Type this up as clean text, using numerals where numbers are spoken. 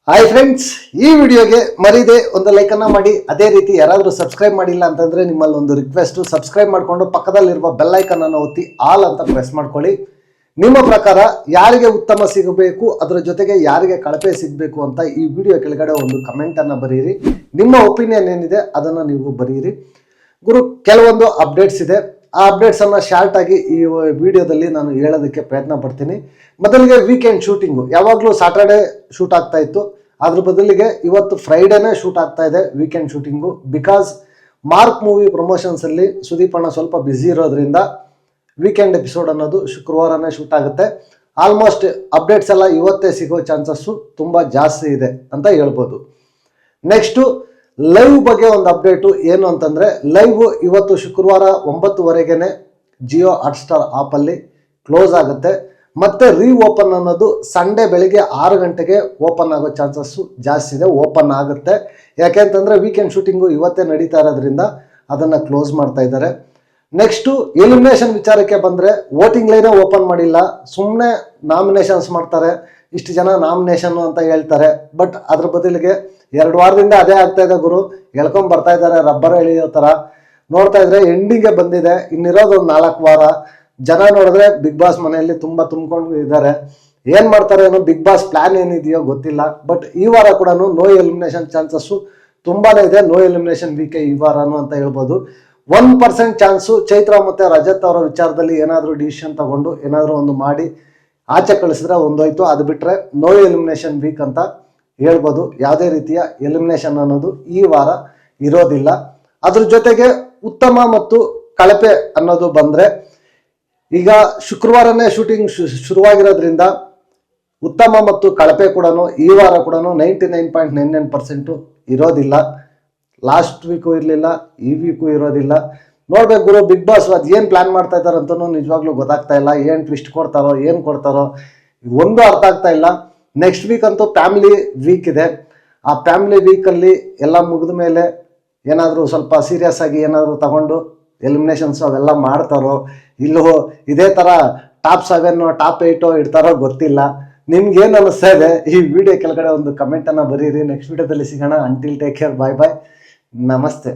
Hi friends, ಈ ವಿಡಿಯೋಗೆ ಮರಿದೆ ಒಂದು ಲೈಕನ್ನು ಮಾಡಿ. ಅದೇ ರೀತಿ ಯಾರಾದರೂ ಸಬ್ಸ್ಕ್ರೈಬ್ ಮಾಡಿಲ್ಲ ಅಂತಂದರೆ ನಿಮ್ಮಲ್ಲಿ ಒಂದು ರಿಕ್ವೆಸ್ಟು, ಸಬ್ಸ್ಕ್ರೈಬ್ ಮಾಡಿಕೊಂಡು ಪಕ್ಕದಲ್ಲಿರುವ ಬೆಲ್ ಐಕನನ್ನು ಒತ್ತಿ ಆಲ್ ಅಂತ ಪ್ರೆಸ್ ಮಾಡ್ಕೊಳ್ಳಿ. ನಿಮ್ಮ ಪ್ರಕಾರ ಯಾರಿಗೆ ಉತ್ತಮ ಸಿಗಬೇಕು, ಅದರ ಜೊತೆಗೆ ಯಾರಿಗೆ ಕಳಪೆ ಸಿಗಬೇಕು ಅಂತ ಈ ವಿಡಿಯೋ ಕೆಳಗಡೆ ಒಂದು ಕಮೆಂಟನ್ನು ಬರೀರಿ. ನಿಮ್ಮ ಒಪಿನಿಯನ್ ಏನಿದೆ ಅದನ್ನು ನೀವು ಬರೀರಿ. ಗುರು, ಕೆಲವೊಂದು ಅಪ್ಡೇಟ್ಸ್ ಇದೆ. ಆ ಅಪ್ಡೇಟ್ಸನ್ನು ಶಾರ್ಟ್ ಆಗಿ ಈ ವಿಡಿಯೋದಲ್ಲಿ ನಾನು ಹೇಳೋದಕ್ಕೆ ಪ್ರಯತ್ನ ಪಡ್ತೀನಿ. ಮೊದಲಿಗೆ ವೀಕೆಂಡ್ ಶೂಟಿಂಗು ಯಾವಾಗಲೂ ಸಾಟರ್ಡೆ ಶೂಟ್ ಆಗ್ತಾ ಇತ್ತು. ಅದ್ರ ಬದಲಿಗೆ ಇವತ್ತು ಫ್ರೈಡೇನೇ ಶೂಟ್ ಆಗ್ತಾ ಇದೆ weekend shooting. Because Mark movie ಪ್ರಮೋಷನ್ಸಲ್ಲಿ ಸುದೀಪ್ ಅಣ್ಣ ಸ್ವಲ್ಪ ಬ್ಯುಸಿ ಇರೋದ್ರಿಂದ ವೀಕೆಂಡ್ ಎಪಿಸೋಡ್ ಅನ್ನೋದು ಶುಕ್ರವಾರನೇ ಶೂಟ್ ಆಗುತ್ತೆ. ಆಲ್ಮೋಸ್ಟ್ ಅಪ್ಡೇಟ್ಸ್ ಎಲ್ಲ ಇವತ್ತೇ ಸಿಗೋ ಚಾನ್ಸಸ್ಸು ತುಂಬ ಜಾಸ್ತಿ ಇದೆ ಅಂತ ಹೇಳ್ಬೋದು. ನೆಕ್ಸ್ಟು ಲೈವ್ ಬಗ್ಗೆ ಒಂದು ಅಪ್ಡೇಟು ಏನು ಅಂತಂದರೆ, ಲೈವ್ ಇವತ್ತು ಶುಕ್ರವಾರ 9:00 ಜಿಯೋ ಹಾಟ್ಸ್ಟಾರ್ ಆ್ಯಪಲ್ಲಿ ಕ್ಲೋಸ್ ಆಗುತ್ತೆ. ಮತ್ತು ಓಪನ್ ಅನ್ನೋದು ಸಂಡೇ ಬೆಳಿಗ್ಗೆ 6 ಗಂಟೆಗೆ ಓಪನ್ ಆಗೋ ಚಾನ್ಸಸ್ಸು ಜಾಸ್ತಿ ಇದೆ. ಓಪನ್ ಆಗುತ್ತೆ, ಯಾಕೆಂತಂದರೆ ವೀಕೆಂಡ್ ಶೂಟಿಂಗು ಇವತ್ತೇ ನಡೀತಾ ಇರೋದ್ರಿಂದ ಅದನ್ನು ಕ್ಲೋಸ್ ಮಾಡ್ತಾ ಇದ್ದಾರೆ. ನೆಕ್ಸ್ಟು ಎಲಿಮಿನೇಷನ್ ವಿಚಾರಕ್ಕೆ ಬಂದರೆ, ವೋಟಿಂಗ್ ಲೈನೇ ಓಪನ್ ಮಾಡಿಲ್ಲ, ಸುಮ್ಮನೆ ನಾಮಿನೇಷನ್ಸ್ ಮಾಡ್ತಾರೆ. ಇಷ್ಟು ಜನ ನಾಮಿನೇಷನ್ನು ಅಂತ ಹೇಳ್ತಾರೆ. ಬಟ್ ಅದ್ರ ಬದಲಿಗೆ 2 ವಾರದಿಂದ ಅದೇ ಆಗ್ತಾ ಇದೆ ಗುರು. ಎಳ್ಕೊಂಡ್ ಬರ್ತಾ ಇದ್ದಾರೆ ರಬ್ಬರ್ ಎಳೆಯೋ ಥರ. ನೋಡ್ತಾ ಇದ್ರೆ ಎಂಡಿಂಗ್ಗೆ ಬಂದಿದೆ. ಇನ್ನಿರೋದು ಒಂದು 4 ವಾರ. ಜನ ನೋಡಿದ್ರೆ ಬಿಗ್ ಬಾಸ್ ಮನೆಯಲ್ಲಿ ತುಂಬ ತುಂಬಿಕೊಂಡು ಇದ್ದಾರೆ. ಏನು ಮಾಡ್ತಾರೆ ಏನೋ, ಬಿಗ್ ಬಾಸ್ ಪ್ಲಾನ್ ಏನಿದೆಯೋ ಗೊತ್ತಿಲ್ಲ. ಬಟ್ ಈ ವಾರ ಕೂಡ ನೋ ಎಲಿಮಿನೇಷನ್ ಚಾನ್ಸಸ್ಸು ತುಂಬಾ ಇದೆ. ನೋ ಎಲಿಮಿನೇಷನ್ ವೀಕೆ ಈ ವಾರನು ಅಂತ ಹೇಳ್ಬೋದು. 1% ಚಾನ್ಸು ಚೈತ್ರ ಮತ್ತು ರಜತ್ ಅವರ ವಿಚಾರದಲ್ಲಿ ಏನಾದರೂ ಡಿಸಿಷನ್ ತಗೊಂಡು ಏನಾದರೂ ಒಂದು ಮಾಡಿ ಆಚೆ ಕಳಿಸಿದ್ರೆ ಒಂದೋಯ್ತು. ಅದು ಬಿಟ್ಟರೆ ನೋ ಎಲಿಮಿನೇಷನ್ ವೀಕ್ ಅಂತ ಹೇಳ್ಬೋದು. ಯಾವುದೇ ರೀತಿಯ ಎಲಿಮಿನೇಷನ್ ಅನ್ನೋದು ಈ ವಾರ ಇರೋದಿಲ್ಲ. ಅದ್ರ ಜೊತೆಗೆ ಉತ್ತಮ ಮತ್ತು ಕಳಪೆ ಅನ್ನೋದು ಬಂದರೆ, ಈಗ ಶುಕ್ರವಾರನೇ ಶೂಟಿಂಗ್ ಶುರುವಾಗಿರೋದ್ರಿಂದ ಉತ್ತಮ ಮತ್ತು ಕಳಪೆ ಕೂಡ ಈ ವಾರ ಕೂಡ 99.99% ಇರೋದಿಲ್ಲ. ಲಾಸ್ಟ್ ವೀಕು ಇರಲಿಲ್ಲ, ಈ ವೀಕು ಇರೋದಿಲ್ಲ. ನೋಡ್ಬೇಕು ಗುರು, ಬಿಗ್ ಬಾಸ್ ಅದು ಏನು ಪ್ಲ್ಯಾನ್ ಮಾಡ್ತಾ ಇದ್ದಾರೆ ಅಂತಲೂ ನಿಜವಾಗ್ಲೂ ಗೊತ್ತಾಗ್ತಾ ಇಲ್ಲ. ಏನು ಟ್ವಿಸ್ಟ್ ಕೊಡ್ತಾರೋ, ಏನು ಕೊಡ್ತಾರೋ ಒಂದು ಅರ್ಥ ಆಗ್ತಾ ಇಲ್ಲ. ನೆಕ್ಸ್ಟ್ ವೀಕ್ ಅಂತೂ ಫ್ಯಾಮಿಲಿ ವೀಕ್ ಇದೆ. ಆ ಫ್ಯಾಮಿಲಿ ವೀಕಲ್ಲಿ ಎಲ್ಲ ಮುಗಿದ ಮೇಲೆ ಏನಾದರೂ ಸ್ವಲ್ಪ ಸೀರಿಯಸ್ ಆಗಿ ಏನಾದರೂ ತಗೊಂಡು ಎಲಿಮಿನೇಷನ್ಸು ಅವೆಲ್ಲ ಮಾಡ್ತಾರೋ ಇಲ್ಲೋ, ಇದೇ ಥರ ಟಾಪ್ 7 ಟಾಪ್ 8 ಇಡ್ತಾರೋ ಗೊತ್ತಿಲ್ಲ. ನಿಮ್ಗೇನು ಅನ್ನಿಸ್ತಾ ಇದೆ ಈ ವಿಡಿಯೋ ಕೆಳಗಡೆ ಒಂದು ಕಮೆಂಟನ್ನು ಬರೀರಿ. ನೆಕ್ಸ್ಟ್ ವಿಡಿಯೋದಲ್ಲಿ ಸಿಗೋಣ. ಅಂಟಿಲ್ ಟೇಕ್ ಕೇರ್, ಬಾಯ್ ಬಾಯ್, ನಮಸ್ತೆ.